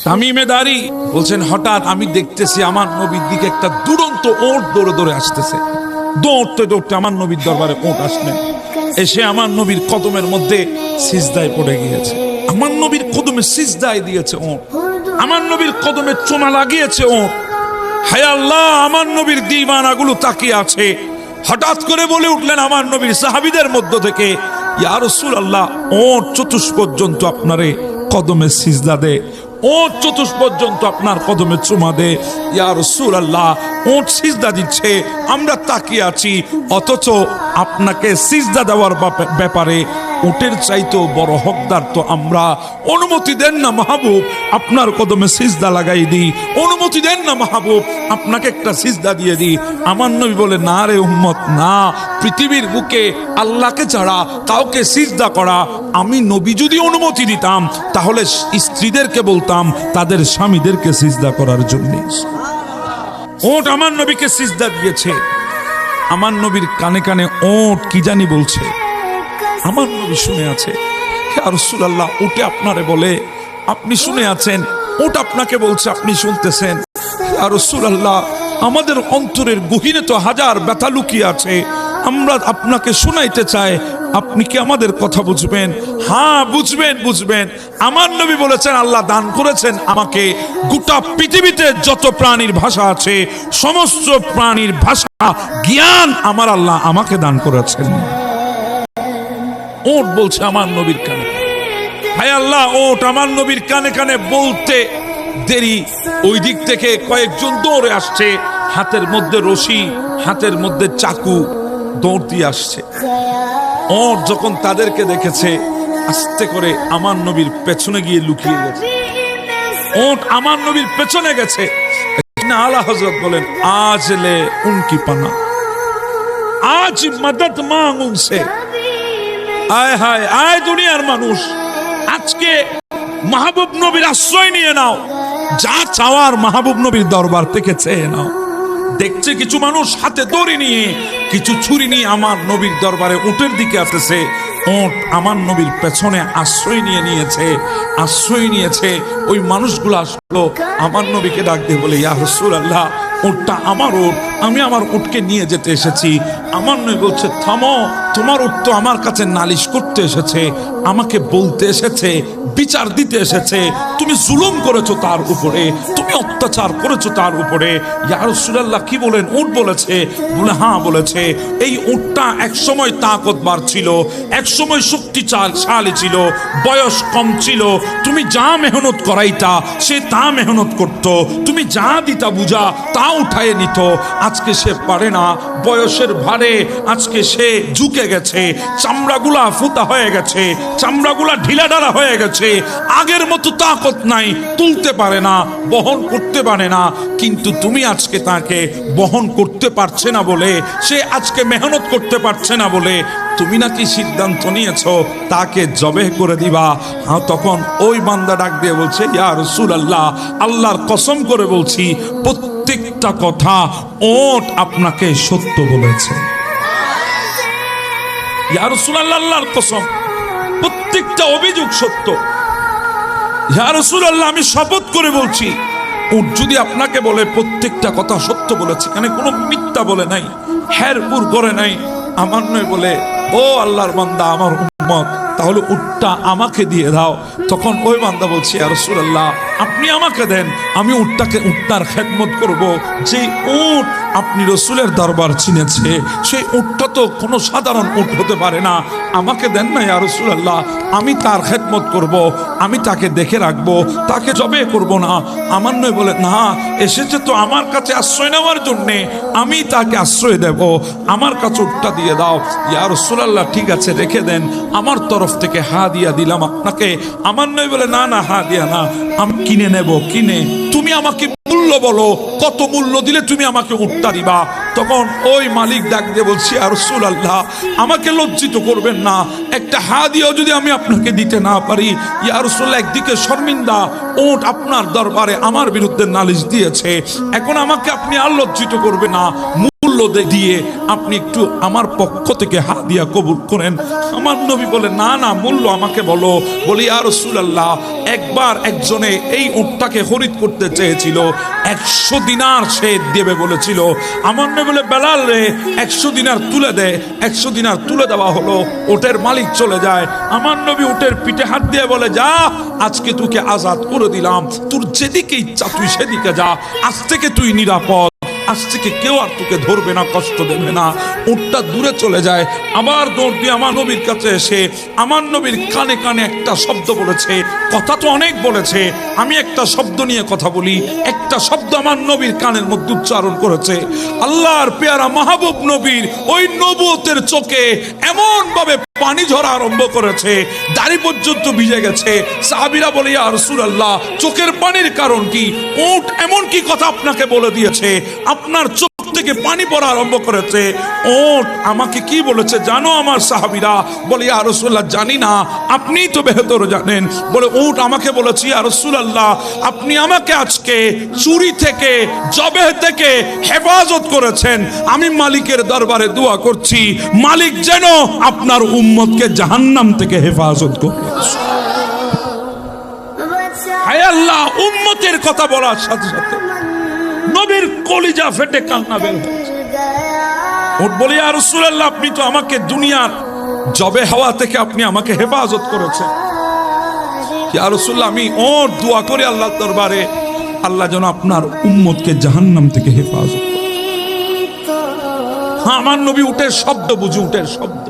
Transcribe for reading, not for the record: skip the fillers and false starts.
তামিমে দারি বলছেন, হঠাৎ আমি দেখতেছি আমার নবীর দিকে একটা দুরন্ত ওট দৌড়ে দৌড়ে আসতেছে। দৌড়তে দৌড়তে আমার নবীর দরবারে ওট আসলেন, এসে আমার নবীর কদমের মধ্যে সিজদায় পড়ে গিয়েছে। আমার নবীর কদমে সিজদায় দিয়েছে ওট, আমার নবীর কদমে চোমা লাগিয়েছে ওট। হায় আল্লাহ, আমার নবীর দিওয়ানাগুলো তাকিয়ে আছে। হঠাৎ করে বলে উঠলেন আমার নবীর সাহাবীদের মধ্য থেকে, ইয়া রাসূলুল্লাহ, ওট চতুষ্পদ জন্তু আপনারে কদমে সিজদা দে, ওট চতুষ পর্যন্ত আপনার কদমে চুমা দে। ইয়া রাসূলুল্লাহ, ওট সিজদা দিচ্ছে, আমরা তাকিয়ে আছি, অথচ আপনাকে সিজদা দেওয়ার ব্যাপারে উটের চাইতেও বড় হকদার তো আমরা। অনুমতি দেন না মাহবুব, আপনার কদমে সিজদা লাগাই দিই। অনুমতি দেন না মাহবুব, আপনাকে একটা সিজদা দিয়ে দিই। আমার নবী বলে, না রে উম্মত, না। পৃথিবীর বুকে আল্লাহকে ছাড়া কাউকে সিজদা করা, আমি নবী যদি অনুমতি দিতাম তাহলে স্ত্রীদেরকে বলতাম তাদের স্বামীদেরকে সিজদা করার জন্য। ওট আমার নবীকে সিজদা দিয়েছে। আমার নবীর কানে কানে ওট কি জানি বলছে, আমার নবী শুনে আছে। ইয়া রাসূলুল্লাহ, ওটে আপনারে বলে, আপনি শুনে আছেন, ওট আপনাকে বলছে, আপনি শুনতেছেন। ইয়া রাসূলুল্লাহ, আমাদের অন্তরের গহীনে তো হাজার ব্যথা লুকিয়ে আছে, আমরা আপনাকে শুনাইতে চাই, আপনি কি আমাদের কথা বুঝবেন? হ্যাঁ বুঝবেন, বুঝবেন। আমার নবী বলেছেন, আল্লাহ দান করেছেন আমাকে গোটা পৃথিবীতে যত প্রাণীর ভাষা আছে সমস্ত প্রাণীর ভাষা জ্ঞান আমার আল্লাহ আমাকে দান করেছেন। ওট বলছে আমার নবীর কানে। হায় আল্লাহ, ওট আমার নবীর কানে কানে বলতে দেরি, ওই দিক থেকে কয়েকজন দৌড়ে আসছে, হাতের মধ্যে রশি, হাতের মধ্যে চাকু, দৌড় দিয়ে আসছে। ওট যখন তাদেরকে দেখেছে, আস্তে করে আমার নবীর পেছনে গিয়ে লুকিয়ে গেছে। ওট আমার নবীর পেছনে গেছে। আলা হযরত বলেন, আজ লে উনকি পানা, আজ মদদ মাंग उनसे। আয় হায়, আয় দুনিয়ার মানুষ, আজকে মাহবুব নবীর আশ্রয় নিয়ে নাও, যা চাওয়ার মাহবুব নবীর দরবার থেকে চেয়ে নাও। দেখছে কিছু মানুষ হাতে দড়ি নিয়ে, কিছু ছুরি নিয়ে আমার নবীর দরবারে উটের দিকে আসতেছে। ওট আমার নবীর পেছনে আশ্রয় নিয়েছে, আশ্রয় নিয়েছে। ওই মানুষগুলো আসলো, আমার নবীকে ডাক দিয়ে বলে, ইয়া রাসূলুল্লাহ, উটটা আমার উট, আমি আমার উটকে নিয়ে যেতে এসেছি। আমার নবী বলছে, থামো, তোমার উট তো আমার কাছে নালিশ করতে এসেছে, আমাকে বলতে এসেছে, বিচার দিতে এসেছে, তুমি জুলুম করেছো তার উপরে, তুমি অত্যাচার করেছো তার উপরে। ইয়া রাসূলুল্লাহ, কি বলেন? উট বলেছে? বলে, হ্যাঁ বলেছে। এই উটটা এক সময় তাকতবার ছিল, এক সময় শক্তিশালী ছিল, বয়স কম ছিল, তুমি যা মেহনত করাইতা সে তা মেহনত করত, তুমি যা দিতা বুঝা তা উঠায় নিত। আজকে সে পারে না, বয়সের ভারে আজকে সে ঝুঁকে গেছে, চামড়াগুলা ফুটা হয়ে গেছে, চামড়াগুলা ঢিলাঢালা হয়ে গেছে, আগের মতো তাকত নাই, তুলতে পারে না, বহন করতে পারে না। কিন্তু তুমি আজকে তাকে বহন করতে পারছে না বলে, সে আজকে মেহনত করতে পারছে না বলে তুমি নাকি সিদ্ধান্ত নিয়েছো তাকে জবেহ করে দিবা। হ্যাঁ, তখন ওই বান্দা ডাক দিয়ে বলছে, ইয়া রাসূলুল্লাহ, আল্লাহর কসম করে বলছি, প্রত্যেকটা কথা ওট আপনাকে সত্য বলেছে। ইয়া রাসূলুল্লাহ, আল্লাহর কসম, প্রত্যেকটা অভিযোগ সত্য। ইয়া রাসূলুল্লাহ, আমি শপথ করে বলছি, উট যদি আপনাকে বলে প্রত্যেকটা কথা সত্য বলেছে, এখানে কোনো মিথ্যা বলে নাই, হেরপুর করে নাই। আমার নয় বলে, ও আল্লাহর বান্দা, আমার উম্মত, তাহলে উটটা আমাকে দিয়ে দাও। তখন ওই বান্দা বলছে, ইয়া রাসূলুল্লাহ, আপনি আমাকে দেন, আমি উটটার খেদমত করব। যে উট আপনি রসুলের দরবার চিনেছে, সেই উটটা তো কোনো সাধারণ উট হতে পারে না, আমাকে দেন না ইয়া রাসূলুল্লাহ, আমি তার খেদমত করব, আমি তাকে দেখে রাখবো, তাকে জবে করব না। আমার নয় বলে, না, এসেছে তো আমার কাছে আশ্রয় নেওয়ার জন্যে, আমি তাকে আশ্রয় দেব, আমার কাছে উটটা দিয়ে দাও। ইয়া রাসূলুল্লাহ, ঠিক আছে, রেখে দেন, আমার তরফ থেকে হাদিয়া দিলাম আপনাকে। আমার নয় বলে, না না, হাদিয়া না, আমি কিনে নেব, কিনে তুমি আমাকে মূল্য বলো, কত মূল্য দিলে তুমি আমাকে উটটা দিবা। তখন ওই মালিক ডাক দিয়ে বলছি, ইয়া রাসূলুল্লাহ, আমাকে লজ্জিত করবেন না, একটা হাদিয়াও যদি আমি আপনাকে দিতে না পারি। ইয়া রাসূলুল্লাহ, একদিকে শর্মিন্দা, উট আপনার দরবারে আমার বিরুদ্ধে নালিশ দিয়েছে, এখন আমাকে আপনি আর লজ্জিত করবেন না, মূল্য দিয়ে আপনি একটু আমার পক্ষ থেকে হাদিয়া কবুল করেন। আমার নবী বলে, না না, মূল্য আমাকে বলো। বলি, ইয়া রাসূলুল্লাহ, একবার একজনে এই উটটাকে খরিদ করতে চেয়েছিল, 100 দিনার সে দেবে বলেছিল। আমার নবী বলে, বেলাল রে, 100 দিনার তুলে দে। 100 দিনার তুলে দেওয়া হলো, উটের মালিক চলে যায়। আমার নবী উটের পিঠে হাত দিয়ে বলে, যা, আজকে তোকে আজাদ করে দিলাম, তোর যেদিকে ইচ্ছা তুই সেদিকে যা, আজ থেকে তুই নিরাপদ, আজ থেকে কেউ আর তোকে ধরবে না, কষ্ট দেবে না। উটটা দূরে চলে যায়। আবার দৌড় দিয়ে আমার নবীর কাছে এসে আমার নবীর কানে কানে একটা শব্দ বলেছে। কথা তো অনেক বলেছে, আমি একটা শব্দ নিয়ে কথা বলি। একটা শব্দ আমার নবীর কানের মধ্যে উচ্চারণ করেছে। আল্লাহর পেয়ারা মাহবুব নবীর ওই নবুয়তের চোখে এমন ভাবে পানি ঝরা আরম্ভ করেছে, দাড়ি পর্যন্ত ভিজে গেছে। সাহাবীরা বলে, ইয়া রাসূলুল্লাহ, চোখের পানির কারণ কি? উট এমন কি কথা আপনাকে বলে দিয়েছে আপনার চোখ থেকে পানি পড়া আরম্ভ করেছে? উট আমাকে কি বলেছে জানো আমার সাহাবীরা? বলে, ইয়া রাসূলুল্লাহ, জানি না, আপনিই তো বেহতর জানেন। বলে, উট আমাকে বলেছে, ইয়া রাসূলুল্লাহ, আপনি আমাকে আজকে চুরি থেকে, জবেহ থেকে হেফাজত করেছেন। আমি মালিকের দরবারে দোয়া করছি, মালিক যেন আপনার উম্মতকে জাহান্নাম থেকে হেফাজত করে। হায় আল্লাহ, উম্মতের কথা বলার সাথে সাথে নবীর কলিজা ফেটে কান্না বের হয়েছে। উট বলে, ইয়া রাসূলুল্লাহ, আপনি তো আমাকে দুনিয়ার জবে হাওয়া থেকে আপনি আমাকে হেফাজত করেছেন। ইয়া রাসূলুল্লাহ, আমি ওর দোয়া করি আল্লাহর দরবারে, আল্লাহ যেন আপনার উম্মতকে জাহান্নাম থেকে হেফাজত করে। আমার নবী উটের শব্দ বুঝে, উটের শব্দ।